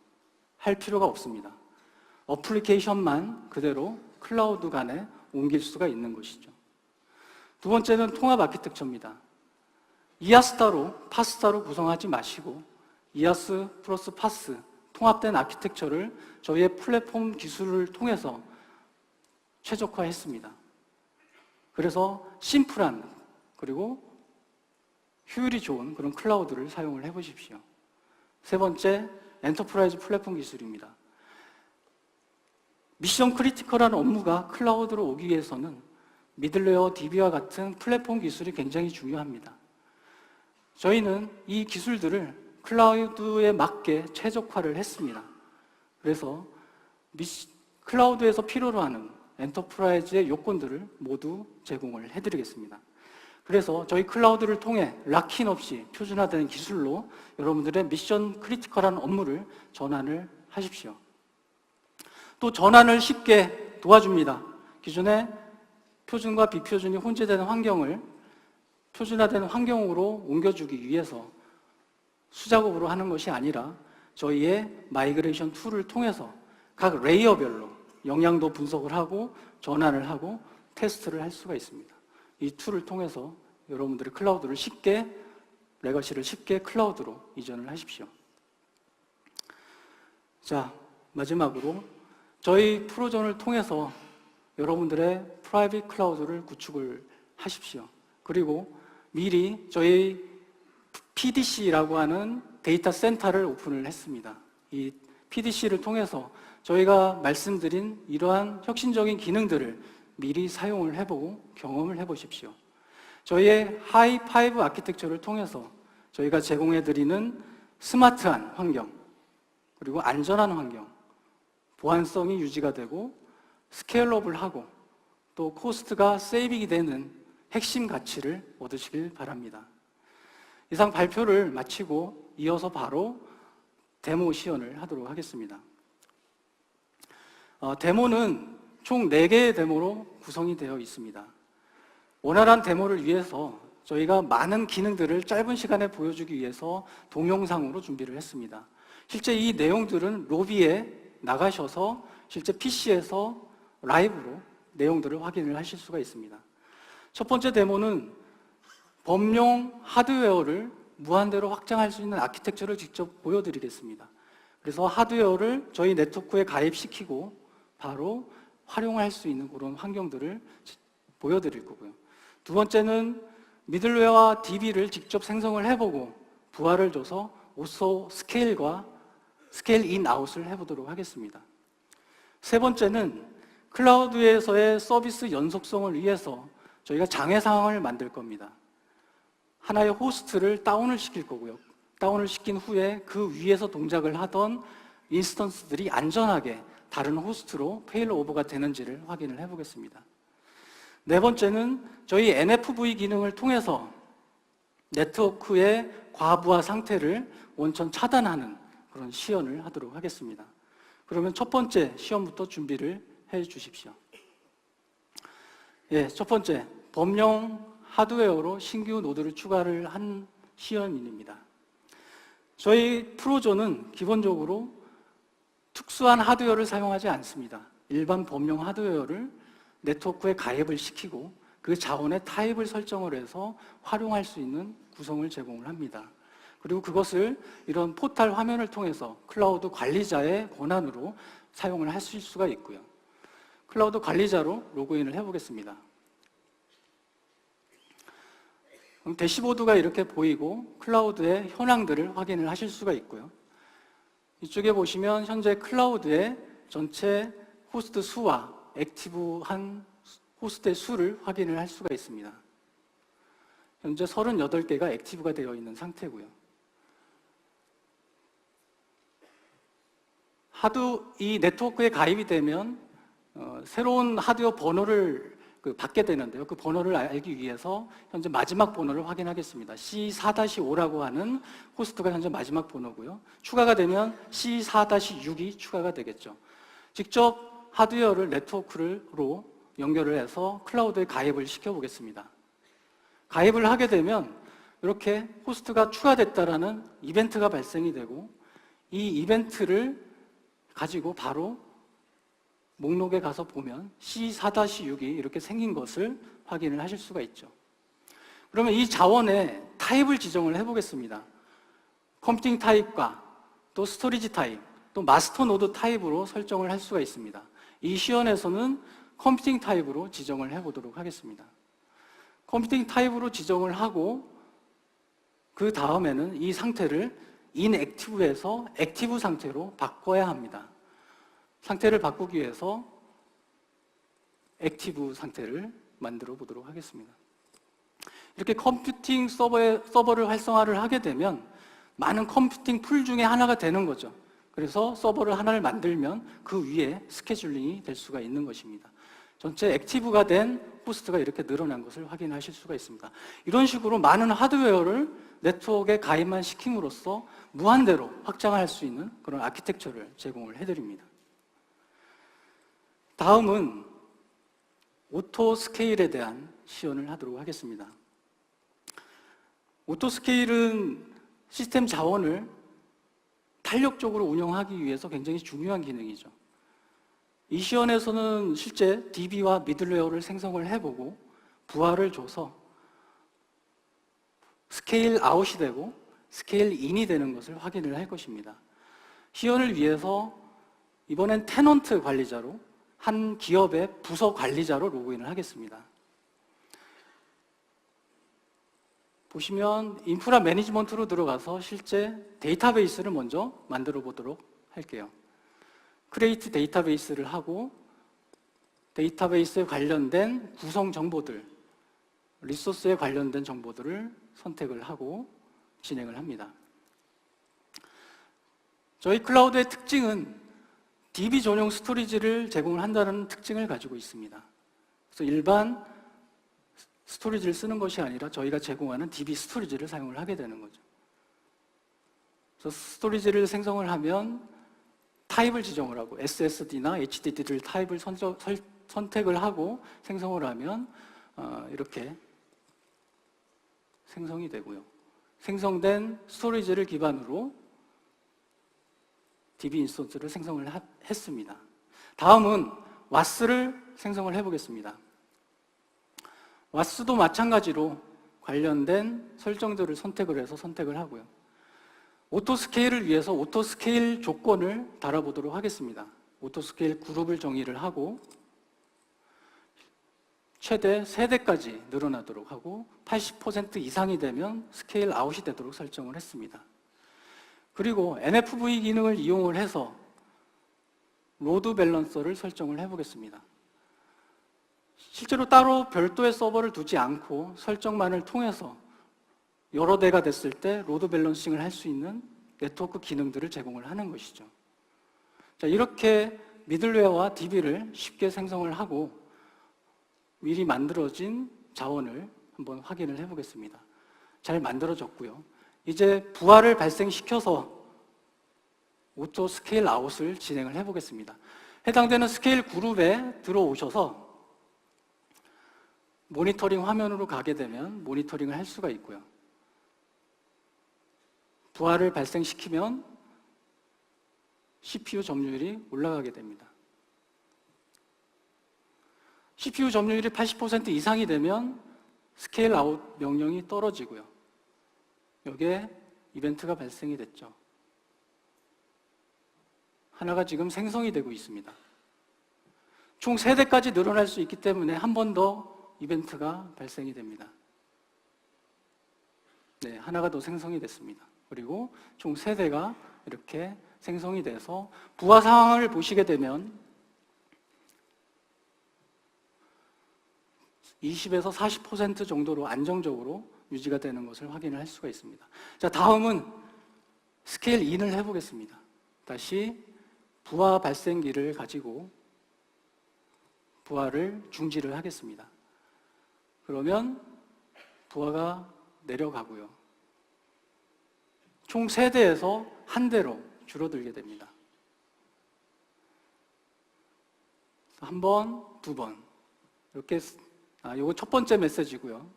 A: 할 필요가 없습니다. 어플리케이션만 그대로 클라우드 간에 옮길 수가 있는 것이죠. 두 번째는 통합 아키텍처입니다. 이아스 파스타로 구성하지 마시고 이아스 플러스 파스, 통합된 아키텍처를 저희의 플랫폼 기술을 통해서 최적화했습니다. 그래서 심플한, 그리고 효율이 좋은 그런 클라우드를 사용을 해보십시오. 세 번째, 엔터프라이즈 플랫폼 기술입니다. 미션 크리티컬한 업무가 클라우드로 오기 위해서는 미들웨어, DB와 같은 플랫폼 기술이 굉장히 중요합니다. 저희는 이 기술들을 클라우드에 맞게 최적화를 했습니다. 그래서 클라우드에서 필요로 하는 엔터프라이즈의 요건들을 모두 제공을 해드리겠습니다. 그래서 저희 클라우드를 통해 락인 없이 표준화된 기술로 여러분들의 미션 크리티컬한 업무를 전환을 하십시오. 또 전환을 쉽게 도와줍니다. 기존의 표준과 비표준이 혼재되는 환경을 표준화된 환경으로 옮겨주기 위해서 수작업으로 하는 것이 아니라 저희의 마이그레이션 툴을 통해서 각 레이어별로 영향도 분석을 하고 전환을 하고 테스트를 할 수가 있습니다. 이 툴을 통해서 여러분들의 클라우드를 레거시를 쉽게 클라우드로 이전을 하십시오. 자, 마지막으로 저희 프로존을 통해서 여러분들의 프라이빗 클라우드를 구축을 하십시오. 그리고 미리 저희 PDC라고 하는 데이터 센터를 오픈을 했습니다. 이 PDC를 통해서 저희가 말씀드린 이러한 혁신적인 기능들을 미리 사용을 해보고 경험을 해보십시오. 저희의 하이5 아키텍처를 통해서 저희가 제공해드리는 스마트한 환경, 그리고 안전한 환경, 보안성이 유지가 되고 스케일러블하고 또 코스트가 세이빙이 되는 핵심 가치를 얻으시길 바랍니다. 이상 발표를 마치고 이어서 바로 데모 시연을 하도록 하겠습니다. 데모는 총 4개의 데모로 구성이 되어 있습니다. 원활한 데모를 위해서 저희가 많은 기능들을 짧은 시간에 보여주기 위해서 동영상으로 준비를 했습니다. 실제 이 내용들은 로비에 나가셔서 실제 PC에서 라이브로 내용들을 확인을 하실 수가 있습니다. 첫 번째 데모는 범용 하드웨어를 무한대로 확장할 수 있는 아키텍처를 직접 보여드리겠습니다. 그래서 하드웨어를 저희 네트워크에 가입시키고 바로 활용할 수 있는 그런 환경들을 보여드릴 거고요. 두 번째는 미들웨어와 DB를 직접 생성을 해보고 부하를 줘서 오소 스케일 인, 아웃을 해보도록 하겠습니다. 세 번째는 클라우드에서의 서비스 연속성을 위해서 저희가 장애 상황을 만들 겁니다. 하나의 호스트를 다운을 시킬 거고요. 다운을 시킨 후에 그 위에서 동작을 하던 인스턴스들이 안전하게 다른 호스트로 페일오버가 되는지를 확인을 해보겠습니다. 네 번째는 저희 NFV 기능을 통해서 네트워크의 과부하 상태를 원천 차단하는 그런 시연을 하도록 하겠습니다. 그러면 첫 번째 시연부터 준비를 해 주십시오. 첫 번째, 범용 하드웨어로 신규 노드를 추가를 한 시연입니다. 저희 프로존은 기본적으로 특수한 하드웨어를 사용하지 않습니다. 일반 범용 하드웨어를 네트워크에 가입을 시키고 그 자원의 타입을 설정을 해서 활용할 수 있는 구성을 제공을 합니다. 그리고 그것을 이런 포탈 화면을 통해서 클라우드 관리자의 권한으로 사용을 하실 수가 있고요. 클라우드 관리자로 로그인을 해보겠습니다. 그럼 대시보드가 이렇게 보이고 클라우드의 현황들을 확인을 하실 수가 있고요. 이쪽에 보시면 현재 클라우드의 전체 호스트 수와 액티브한 호스트의 수를 확인을 할 수가 있습니다. 현재 38개가 액티브가 되어 있는 상태고요. 이 네트워크에 가입이 되면 새로운 하드웨어 번호를 받게 되는데요. 그 번호를 알기 위해서 현재 마지막 번호를 확인하겠습니다. C4-5라고 하는 호스트가 현재 마지막 번호고요. 추가가 되면 C4-6이 추가가 되겠죠. 직접 하드웨어를 네트워크로 연결을 해서 클라우드에 가입을 시켜보겠습니다. 가입을 하게 되면 이렇게 호스트가 추가됐다라는 이벤트가 발생이 되고, 이 이벤트를 가지고 바로 목록에 가서 보면 C4-6이 이렇게 생긴 것을 확인을 하실 수가 있죠. 그러면 이 자원의 타입을 지정을 해보겠습니다. 컴퓨팅 타입과 또 스토리지 타입, 또 마스터 노드 타입으로 설정을 할 수가 있습니다. 이 시연에서는 컴퓨팅 타입으로 지정을 해보도록 하겠습니다. 컴퓨팅 타입으로 지정을 하고 그 다음에는 이 상태를 inactive에서 액티브 상태로 바꿔야 합니다. 상태를 바꾸기 위해서 액티브 상태를 만들어 보도록 하겠습니다. 이렇게 컴퓨팅 서버를 활성화를 하게 되면 많은 컴퓨팅 풀 중에 하나가 되는 거죠. 그래서 서버를 하나를 만들면 그 위에 스케줄링이 될 수가 있는 것입니다. 전체 액티브가 된 호스트가 이렇게 늘어난 것을 확인하실 수가 있습니다. 이런 식으로 많은 하드웨어를 네트워크에 가입만 시킴으로써 무한대로 확장할 수 있는 그런 아키텍처를 제공을 해드립니다. 다음은 오토 스케일에 대한 시연을 하도록 하겠습니다. 오토 스케일은 시스템 자원을 탄력적으로 운영하기 위해서 굉장히 중요한 기능이죠. 이 시연에서는 실제 DB와 미들웨어를 생성을 해보고 부하를 줘서 스케일 아웃이 되고 스케일 인이 되는 것을 확인을 할 것입니다. 시연을 위해서 이번엔 테넌트 관리자로 한 기업의 부서 관리자로 로그인을 하겠습니다. 보시면 인프라 매니지먼트로 들어가서 실제 데이터베이스를 먼저 만들어 보도록 할게요. 크리에이트 데이터베이스를 하고 데이터베이스에 관련된 구성 정보들, 리소스에 관련된 정보들을 선택을 하고 진행을 합니다. 저희 클라우드의 특징은 DB 전용 스토리지를 제공을 한다는 특징을 가지고 있습니다. 그래서 일반 스토리지를 쓰는 것이 아니라 저희가 제공하는 DB 스토리지를 사용을 하게 되는 거죠. 그래서 스토리지를 생성을 하면 타입을 지정을 하고 SSD나 HDD를 타입을 선택을 하고 생성을 하면 이렇게 생성이 되고요. 생성된 스토리지를 기반으로 DB 인스턴스를 생성을 했습니다. 다음은 WAS를 생성을 해보겠습니다. WAS도 마찬가지로 관련된 설정들을 선택을 해서 선택을 하고요. 오토스케일을 위해서 오토스케일 조건을 달아보도록 하겠습니다. 오토스케일 그룹을 정의를 하고 최대 3대까지 늘어나도록 하고 80% 이상이 되면 스케일 아웃이 되도록 설정을 했습니다. 그리고 NFV 기능을 이용을 해서 로드 밸런서를 설정을 해보겠습니다. 실제로 따로 별도의 서버를 두지 않고 설정만을 통해서 여러 대가 됐을 때 로드 밸런싱을 할 수 있는 네트워크 기능들을 제공을 하는 것이죠. 자, 이렇게 미들웨어와 DB를 쉽게 생성을 하고 미리 만들어진 자원을 한번 확인을 해보겠습니다. 잘 만들어졌고요. 이제 부하를 발생시켜서 오토 스케일 아웃을 진행을 해보겠습니다. 해당되는 스케일 그룹에 들어오셔서 모니터링 화면으로 가게 되면 모니터링을 할 수가 있고요. 부하를 발생시키면 CPU 점유율이 올라가게 됩니다. CPU 점유율이 80% 이상이 되면 스케일 아웃 명령이 떨어지고요. 여기에 이벤트가 발생이 됐죠. 하나가 지금 생성이 되고 있습니다. 총 3대까지 늘어날 수 있기 때문에 한 번 더 이벤트가 발생이 됩니다. 네, 하나가 더 생성이 됐습니다. 그리고 총 3대가 이렇게 생성이 돼서 부하 상황을 보시게 되면 20에서 40% 정도로 안정적으로 유지가 되는 것을 확인을 할 수가 있습니다. 자, 다음은 스케일 인을 해보겠습니다. 다시 부하 발생기를 가지고 부하를 중지를 하겠습니다. 그러면 부하가 내려가고요. 총 3대에서 1대로 줄어들게 됩니다. 한 번, 2번. 이렇게, 이거 첫 번째 메시지고요.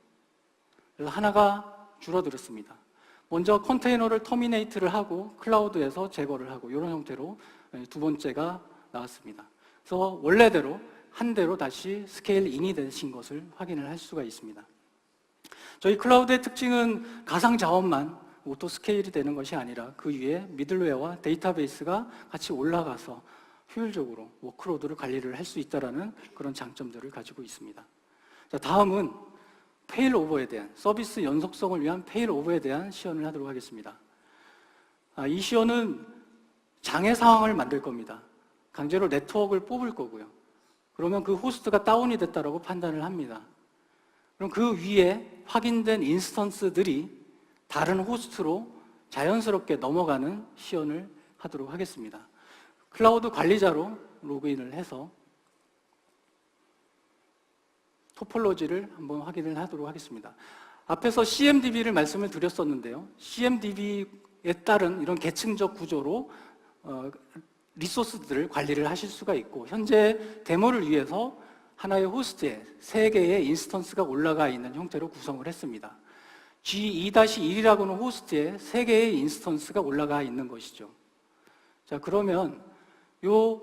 A: 그래서 하나가 줄어들었습니다. 먼저 컨테이너를 터미네이트를 하고 클라우드에서 제거를 하고 이런 형태로 2번째가 나왔습니다. 그래서 원래대로 1대로 다시 스케일 인이 되신 것을 확인을 할 수가 있습니다. 저희 클라우드의 특징은 가상 자원만 오토 스케일이 되는 것이 아니라 그 위에 미들웨어와 데이터베이스가 같이 올라가서 효율적으로 워크로드를 관리를 할 수 있다는 그런 장점들을 가지고 있습니다. 자, 다음은 페일오버에 대한, 서비스 연속성을 위한 페일오버에 대한 시연을 하도록 하겠습니다. 이 시연은 장애 상황을 만들 겁니다. 강제로 네트워크를 뽑을 거고요. 그러면 그 호스트가 다운이 됐다고 판단을 합니다. 그럼 그 위에 확인된 인스턴스들이 다른 호스트로 자연스럽게 넘어가는 시연을 하도록 하겠습니다. 클라우드 관리자로 로그인을 해서 토폴로지를 한번 확인을 하도록 하겠습니다. 앞에서 CMDB를 말씀을 드렸었는데요. CMDB에 따른 이런 계층적 구조로 리소스들을 관리를 하실 수가 있고, 현재 데모를 위해서 하나의 호스트에 3개의 인스턴스가 올라가 있는 형태로 구성을 했습니다. G2-1이라고 하는 호스트에 3개의 인스턴스가 올라가 있는 것이죠. 자, 그러면 이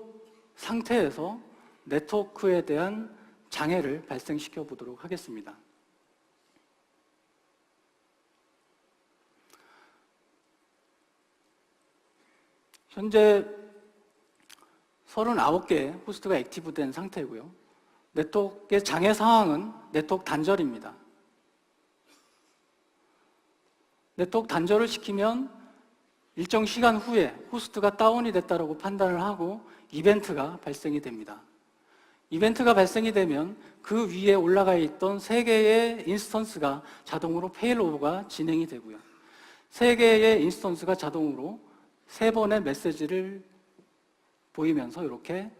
A: 상태에서 네트워크에 대한 장애를 발생시켜 보도록 하겠습니다. 현재 39개의 호스트가 액티브된 상태고요. 네트워크의 장애 상황은 네트워크 단절입니다. 네트워크 단절을 시키면 일정 시간 후에 호스트가 다운이 됐다고 판단을 하고 이벤트가 발생이 됩니다. 이벤트가 발생이 되면 그 위에 올라가 있던 3개의 인스턴스가 자동으로 페일오버가 진행이 되고요. 3개의 인스턴스가 자동으로 3번의 메시지를 보이면서 이렇게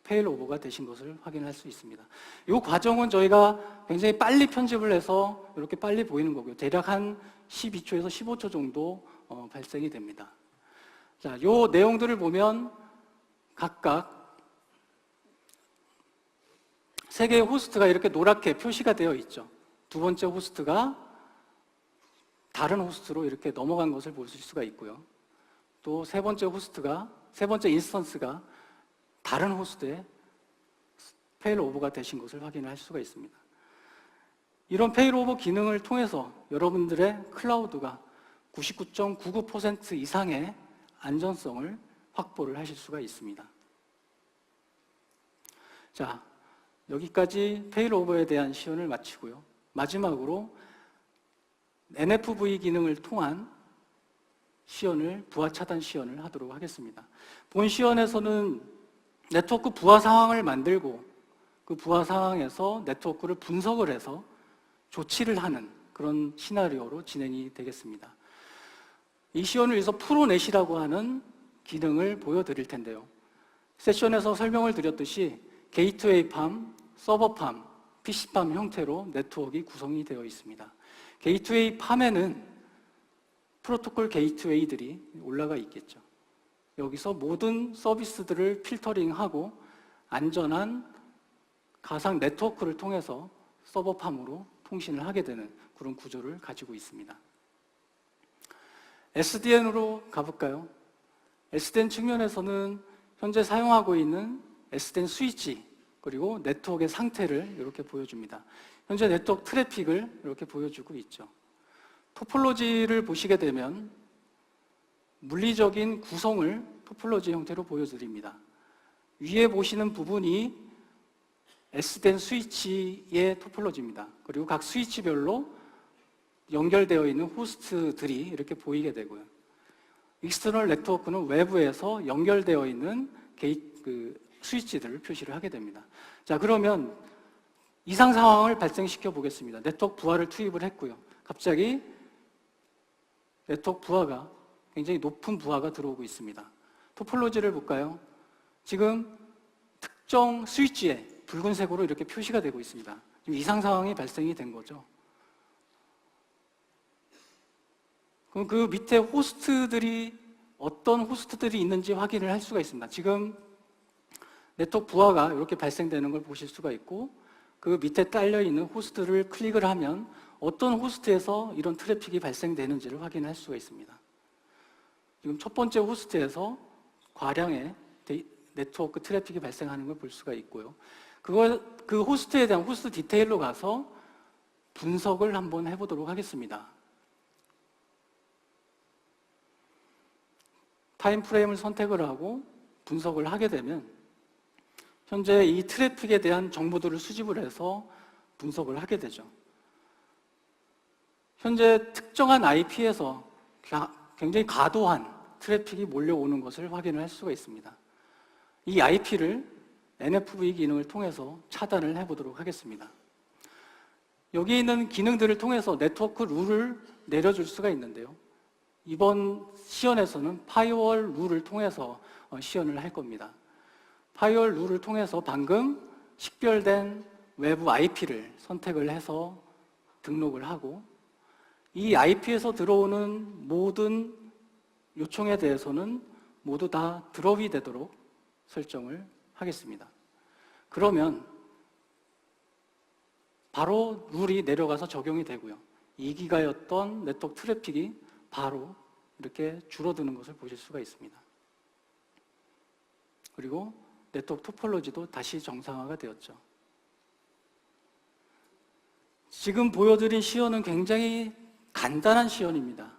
A: 페일오버가 되신 것을 확인할 수 있습니다. 이 과정은 저희가 굉장히 빨리 편집을 해서 이렇게 빨리 보이는 거고요. 대략 한 12초에서 15초 정도 발생이 됩니다. 자, 이 내용들을 보면 각각 3개의 호스트가 이렇게 노랗게 표시가 되어 있죠. 2번째 호스트가 다른 호스트로 이렇게 넘어간 것을 보실 수가 있고요. 또 3번째 인스턴스가 다른 호스트에 페일오버가 되신 것을 확인할 수가 있습니다. 이런 페일오버 기능을 통해서 여러분들의 클라우드가 99.99% 이상의 안전성을 확보를 하실 수가 있습니다. 자, 여기까지 페일오버에 대한 시연을 마치고요. 마지막으로 NFV 기능을 통한 시연을, 부하 차단 시연을 하도록 하겠습니다. 본 시연에서는 네트워크 부하 상황을 만들고 그 부하 상황에서 네트워크를 분석을 해서 조치를 하는 그런 시나리오로 진행이 되겠습니다. 이 시연을 위해서 프로넷이라고 하는 기능을 보여드릴 텐데요. 세션에서 설명을 드렸듯이 게이트웨이 팜, 서버 팜, PC 팜 형태로 네트워크가 구성이 되어 있습니다. 게이트웨이 팜에는 프로토콜 게이트웨이들이 올라가 있겠죠. 여기서 모든 서비스들을 필터링하고 안전한 가상 네트워크를 통해서 서버 팜으로 통신을 하게 되는 그런 구조를 가지고 있습니다. SDN으로 가볼까요? SDN 측면에서는 현재 사용하고 있는 SDN 스위치 그리고 네트워크의 상태를 이렇게 보여줍니다. 현재 네트워크 트래픽을 이렇게 보여주고 있죠. 토폴로지를 보시게 되면 물리적인 구성을 토폴로지 형태로 보여드립니다. 위에 보시는 부분이 SDN 스위치의 토폴로지입니다. 그리고 각 스위치별로 연결되어 있는 호스트들이 이렇게 보이게 되고요. 익스터널 네트워크는 외부에서 연결되어 있는 스위치들을 표시를 하게 됩니다. 자, 그러면 이상 상황을 발생시켜 보겠습니다. 네트워크 부하를 투입을 했고요. 갑자기 네트워크 부하가 굉장히 높은 부하가 들어오고 있습니다. 토폴로지를 볼까요? 지금 특정 스위치에 붉은색으로 이렇게 표시가 되고 있습니다. 지금 이상 상황이 발생이 된 거죠. 그럼 그 밑에 호스트들이 어떤 호스트들이 있는지 확인을 할 수가 있습니다. 지금 네트워크 부하가 이렇게 발생되는 걸 보실 수가 있고, 그 밑에 딸려 있는 호스트를 클릭을 하면 어떤 호스트에서 이런 트래픽이 발생되는지를 확인할 수가 있습니다. 지금 첫 번째 호스트에서 과량의 네트워크 트래픽이 발생하는 걸 볼 수가 있고요. 그 호스트에 대한 호스트 디테일로 가서 분석을 한번 해보도록 하겠습니다. 타임 프레임을 선택을 하고 분석을 하게 되면 현재 이 트래픽에 대한 정보들을 수집을 해서 분석을 하게 되죠. 현재 특정한 IP에서 굉장히 과도한 트래픽이 몰려오는 것을 확인을 할 수가 있습니다. 이 IP를 NFV 기능을 통해서 차단을 해보도록 하겠습니다. 여기 있는 기능들을 통해서 네트워크 룰을 내려줄 수가 있는데요. 이번 시연에서는 파이어월 룰을 통해서 시연을 할 겁니다. 파이어월 룰을 통해서 방금 식별된 외부 IP를 선택을 해서 등록을 하고, 이 IP에서 들어오는 모든 요청에 대해서는 모두 다 드롭이 되도록 설정을 하겠습니다. 그러면 바로 룰이 내려가서 적용이 되고요. 2기가였던 네트워크 트래픽이 바로 이렇게 줄어드는 것을 보실 수가 있습니다. 그리고 네트워크 토폴로지도 다시 정상화가 되었죠. 지금 보여드린 시연은 굉장히 간단한 시연입니다.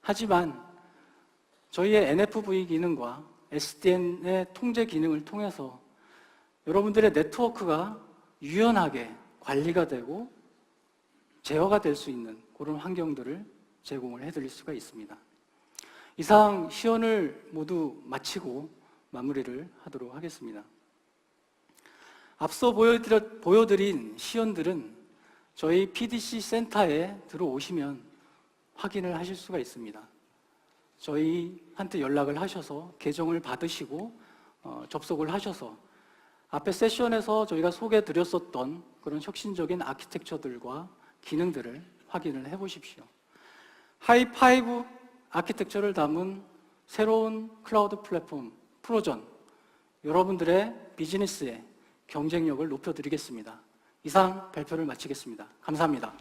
A: 하지만 저희의 NFV 기능과 SDN의 통제 기능을 통해서 여러분들의 네트워크가 유연하게 관리가 되고 제어가 될 수 있는 그런 환경들을 제공을 해드릴 수가 있습니다. 이상 시연을 모두 마치고 마무리를 하도록 하겠습니다. 앞서 보여드린 시연들은 저희 PDC 센터에 들어오시면 확인을 하실 수가 있습니다. 저희한테 연락을 하셔서 계정을 받으시고 접속을 하셔서 앞에 세션에서 저희가 소개해 드렸었던 그런 혁신적인 아키텍처들과 기능들을 확인을 해 보십시오. 하이5 아키텍처를 담은 새로운 클라우드 플랫폼 프로전, 여러분들의 비즈니스의 경쟁력을 높여드리겠습니다. 이상 발표를 마치겠습니다. 감사합니다.